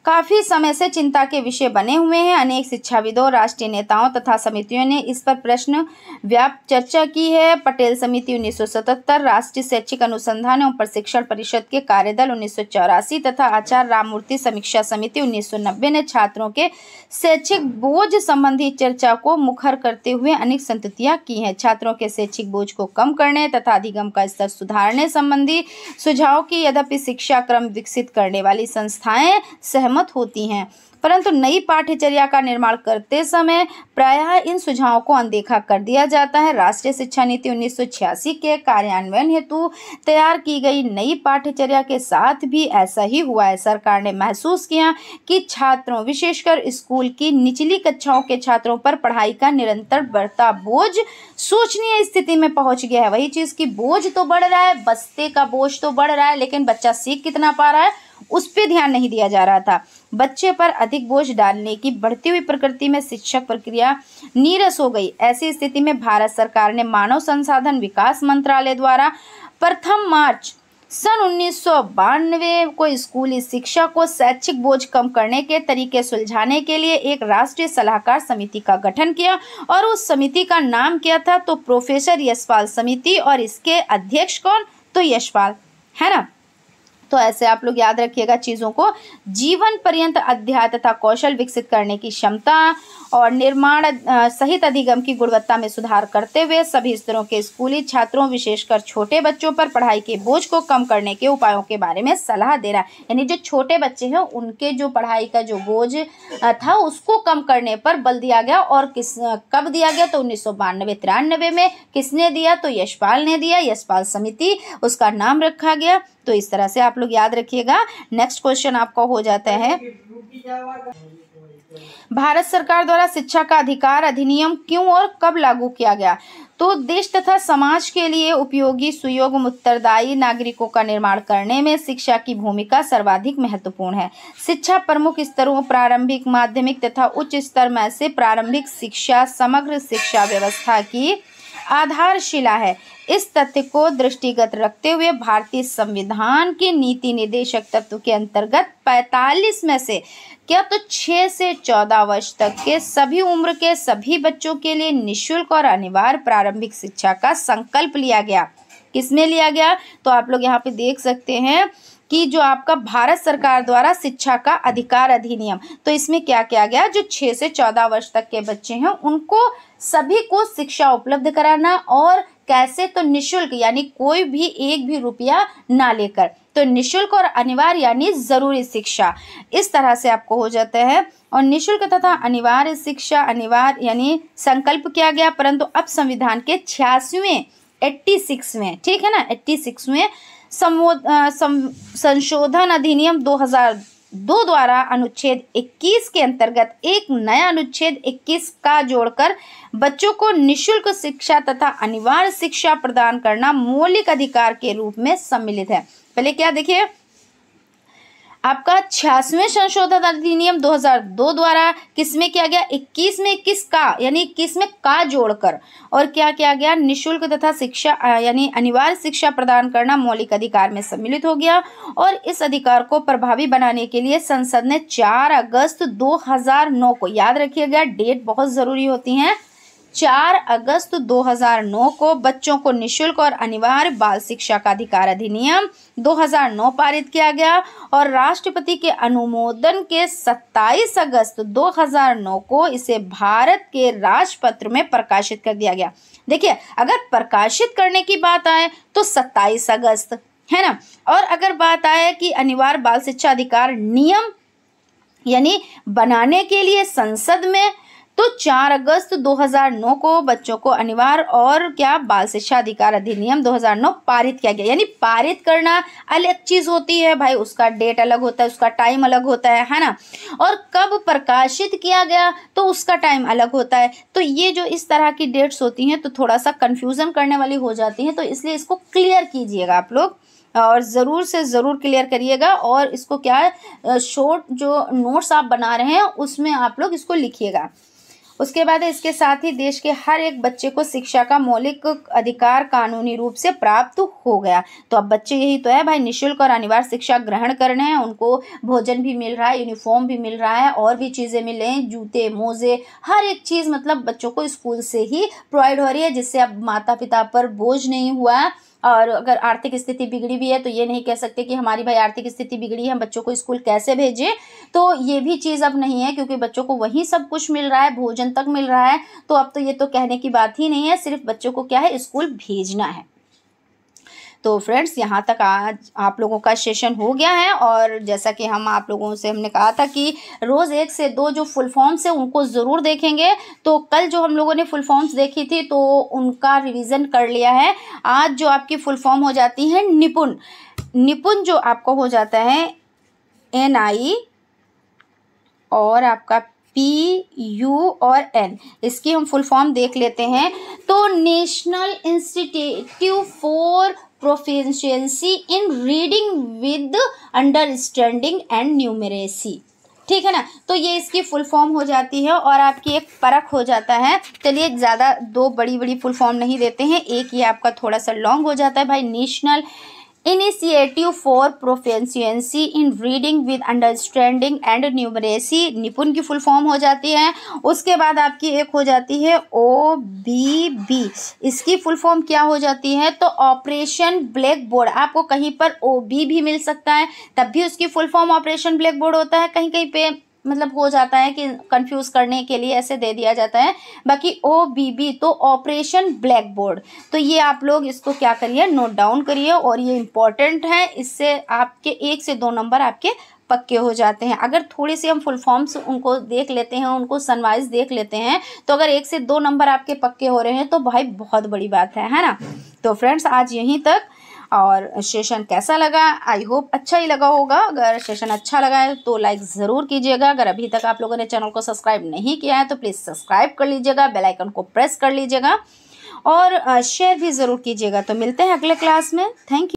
काफी समय से चिंता के विषय बने हुए हैं। अनेक शिक्षाविदों, राष्ट्रीय नेताओं तथा समितियों ने इस पर प्रश्न व्याप्त चर्चा की है। पटेल समिति 1977, राष्ट्रीय शैक्षिक अनुसंधान एवं प्रशिक्षण परिषद के कार्यदल 1984 तथा आचार्य राममूर्ति समीक्षा समिति 1990 ने छात्रों के शैक्षिक बोझ संबंधी चर्चा को मुखर करते हुए अनेक संतुतियां की हैं। छात्रों के शैक्षिक बोझ को कम करने तथा अधिगम का स्तर सुधारने संबंधी सुझाव की यद्यपि शिक्षा क्रम विकसित करने वाली संस्थाएं सहमत होती हैं, परंतु नई पाठ्यचर्या का निर्माण करते समय प्रायः इन सुझावों को अनदेखा कर दिया जाता है। राष्ट्रीय शिक्षा नीति 1986 के कार्यान्वयन हेतु तैयार की गई नई पाठ्यचर्या के साथ भी ऐसा ही हुआ है। सरकार ने महसूस किया कि छात्रों, विशेषकर स्कूल की निचली कक्षाओं के छात्रों पर पढ़ाई का निरंतर बढ़ता बोझ सोचनीय स्थिति में पहुंच गया है। वही चीज की बोझ तो बढ़ रहा है, बस्ते का बोझ तो बढ़ रहा है, लेकिन बच्चा सीख कितना पा रहा है उस पर ध्यान नहीं दिया जा रहा था। बच्चे पर अधिक बोझ डालने की बढ़ती हुई प्रकृति में शिक्षक प्रक्रिया नीरस हो गई। ऐसी स्थिति में भारत सरकार ने मानव संसाधन विकास मंत्रालय द्वारा प्रथम मार्च सन 1992 को स्कूली शिक्षा को शैक्षिक बोझ कम करने के तरीके सुलझाने के लिए एक राष्ट्रीय सलाहकार समिति का गठन किया, और उस समिति का नाम क्या था, तो प्रोफेसर यशपाल समिति, और इसके अध्यक्ष कौन, तो यशपाल, है ना। तो ऐसे आप लोग याद रखिएगा चीज़ों को। जीवन पर्यंत अध्याय तथा कौशल विकसित करने की क्षमता और निर्माण सहित अधिगम की गुणवत्ता में सुधार करते हुए सभी स्तरों के स्कूली छात्रों, विशेषकर छोटे बच्चों पर पढ़ाई के बोझ को कम करने के उपायों के बारे में सलाह देना। यानी जो छोटे बच्चे हैं उनके जो पढ़ाई का जो बोझ था उसको कम करने पर बल दिया गया। और कब दिया गया, तो 1992-93 में किसने दिया, तो यशपाल ने दिया। यशपाल समिति उसका नाम रखा गया। तो इस तरह से आप लोग याद रखिएगा। नेक्स्ट क्वेश्चन आपका हो जाता है, भारत सरकार द्वारा शिक्षा का अधिकार अधिनियम क्यों और कब लागू किया गया। तो देश तथा समाज के लिए उपयोगी, सुयोग्य, उत्तरदायी नागरिकों का निर्माण करने में शिक्षा की भूमिका सर्वाधिक महत्वपूर्ण है। शिक्षा प्रमुख स्तरों प्रारंभिक, माध्यमिक तथा उच्च स्तर में से प्रारंभिक शिक्षा समग्र शिक्षा व्यवस्था की आधारशिला है। इस तथ्य को दृष्टिगत रखते हुए भारतीय संविधान के नीति निर्देशक तत्व के अंतर्गत 45 में से क्या तो 6 से 14 वर्ष तक के सभी उम्र के सभी बच्चों के लिए निःशुल्क और अनिवार्य प्रारंभिक शिक्षा का संकल्प लिया गया। किसमें लिया गया, तो आप लोग यहाँ पे देख सकते हैं कि जो आपका भारत सरकार द्वारा शिक्षा का अधिकार अधिनियम, तो इसमें क्या किया गया, जो 6 से 14 वर्ष तक के बच्चे हैं उनको सभी को शिक्षा उपलब्ध कराना। और कैसे, तो निःशुल्क, यानी कोई भी एक भी रुपया ना लेकर। तो निःशुल्क और अनिवार्य यानी जरूरी शिक्षा, इस तरह से आपको हो जाता है। और निःशुल्क तथा अनिवार्य शिक्षा, अनिवार्य यानी संकल्प किया गया, परंतु अब संविधान के 86वें, ठीक है ना, 86वें संशोधन अधिनियम 2002 द्वारा अनुच्छेद 21 के अंतर्गत एक नया अनुच्छेद 21 का जोड़कर बच्चों को निःशुल्क शिक्षा तथा अनिवार्य शिक्षा प्रदान करना मौलिक अधिकार के रूप में सम्मिलित है। पहले क्या देखिए, आपका 86वें संशोधन अधिनियम 2002 द्वारा किसमें किया गया, 21 में 21 का यानी 21 में का जोड़कर, और क्या किया गया, निःशुल्क तथा शिक्षा यानी अनिवार्य शिक्षा प्रदान करना मौलिक अधिकार में सम्मिलित हो गया। और इस अधिकार को प्रभावी बनाने के लिए संसद ने 4 अगस्त 2009 को, याद रखिएगा डेट बहुत जरूरी होती है, 4 अगस्त 2009 को बच्चों को निःशुल्क और अनिवार्य बाल शिक्षा का अधिकार अधिनियम 2009 पारित किया गया। और राष्ट्रपति के अनुमोदन के 27 अगस्त 2009 को इसे भारत के राजपत्र में प्रकाशित कर दिया गया। देखिए, अगर प्रकाशित करने की बात आए तो 27 अगस्त, है ना। और अगर बात आए कि अनिवार्य बाल शिक्षा अधिकार नियम यानी बनाने के लिए संसद में तो 4 अगस्त 2009 को बच्चों को अनिवार्य और क्या बाल शिक्षा अधिकार अधिनियम 2009 पारित किया गया। यानी पारित करना अलग चीज होती है भाई, उसका डेट अलग होता है, उसका टाइम अलग होता है ना। और कब प्रकाशित किया गया तो उसका टाइम अलग होता है। तो ये जो इस तरह की डेट्स होती हैं तो थोड़ा सा कंफ्यूजन करने वाली हो जाती हैं, तो इसलिए इसको क्लियर कीजिएगा आप लोग और ज़रूर से ज़रूर क्लियर करिएगा। और इसको क्या है, शॉर्ट जो नोट्स आप बना रहे हैं उसमें आप लोग इसको लिखिएगा। उसके बाद इसके साथ ही देश के हर एक बच्चे को शिक्षा का मौलिक अधिकार कानूनी रूप से प्राप्त हो गया। तो अब बच्चे यही तो है भाई, निःशुल्क और अनिवार्य शिक्षा ग्रहण करने हैं, उनको भोजन भी मिल रहा है, यूनिफॉर्म भी मिल रहा है, और भी चीज़ें मिल रही हैं, जूते मोजे हर एक चीज़ मतलब बच्चों को स्कूल से ही प्रोवाइड हो रही है, जिससे अब माता पिता पर बोझ नहीं हुआ है। और अगर आर्थिक स्थिति बिगड़ी भी है तो ये नहीं कह सकते कि हमारी भाई आर्थिक स्थिति बिगड़ी है, हम बच्चों को स्कूल कैसे भेजें, तो ये भी चीज़ अब नहीं है, क्योंकि बच्चों को वही सब कुछ मिल रहा है, भोजन तक मिल रहा है। तो अब तो ये तो कहने की बात ही नहीं है, सिर्फ बच्चों को क्या है, स्कूल भेजना है। तो फ्रेंड्स यहाँ तक आज आप लोगों का सेशन हो गया है। और जैसा कि हम आप लोगों से हमने कहा था कि रोज़ 1 से 2 जो फुल फॉर्म्स है उनको ज़रूर देखेंगे। तो कल जो हम लोगों ने फुल फॉर्म्स देखी थी तो उनका रिवीजन कर लिया है। आज जो आपकी फुल फॉर्म हो जाती है निपुण, निपुण जो आपको हो जाता है NI और आपका PU और N, इसकी हम फुल फॉर्म देख लेते हैं। तो national institute for proficiency in reading with understanding and numeracy, ठीक है ना। तो ये इसकी फुल फॉर्म हो जाती है और आपकी एक परख हो जाता है। चलिए ज़्यादा 2 बड़ी बड़ी फुल फॉर्म नहीं देते हैं, एक ये आपका थोड़ा सा लॉन्ग हो जाता है भाई, national initiative for proficiency in reading with understanding and numeracy, निपुण की फुल फॉर्म हो जाती है। उसके बाद आपकी एक हो जाती है OBB, इसकी फुल फॉर्म क्या हो जाती है, तो ऑपरेशन ब्लैक बोर्ड। आपको कहीं पर OB भी मिल सकता है, तब भी उसकी full form operation black board होता है। कहीं कहीं पे मतलब हो जाता है कि कंफ्यूज करने के लिए ऐसे दे दिया जाता है, बाकी OBB तो ऑपरेशन ब्लैक बोर्ड। तो ये आप लोग इसको क्या करिए, नोट डाउन करिए, और ये इम्पॉर्टेंट है, इससे आपके 1 से 2 नंबर आपके पक्के हो जाते हैं। अगर थोड़ी सी हम फुल फॉर्म्स उनको देख लेते हैं, उनको सनवाइज देख लेते हैं, तो अगर 1 से 2 नंबर आपके पक्के हो रहे हैं तो भाई बहुत बड़ी बात है ना। तो फ्रेंड्स आज यहीं तक। और सेशन कैसा लगा, आई होप अच्छा ही लगा होगा। अगर सेशन अच्छा लगा है तो लाइक ज़रूर कीजिएगा। अगर अभी तक आप लोगों ने चैनल को सब्सक्राइब नहीं किया है तो प्लीज़ सब्सक्राइब कर लीजिएगा, बेल आइकन को प्रेस कर लीजिएगा और शेयर भी ज़रूर कीजिएगा। तो मिलते हैं अगले क्लास में। Thank you.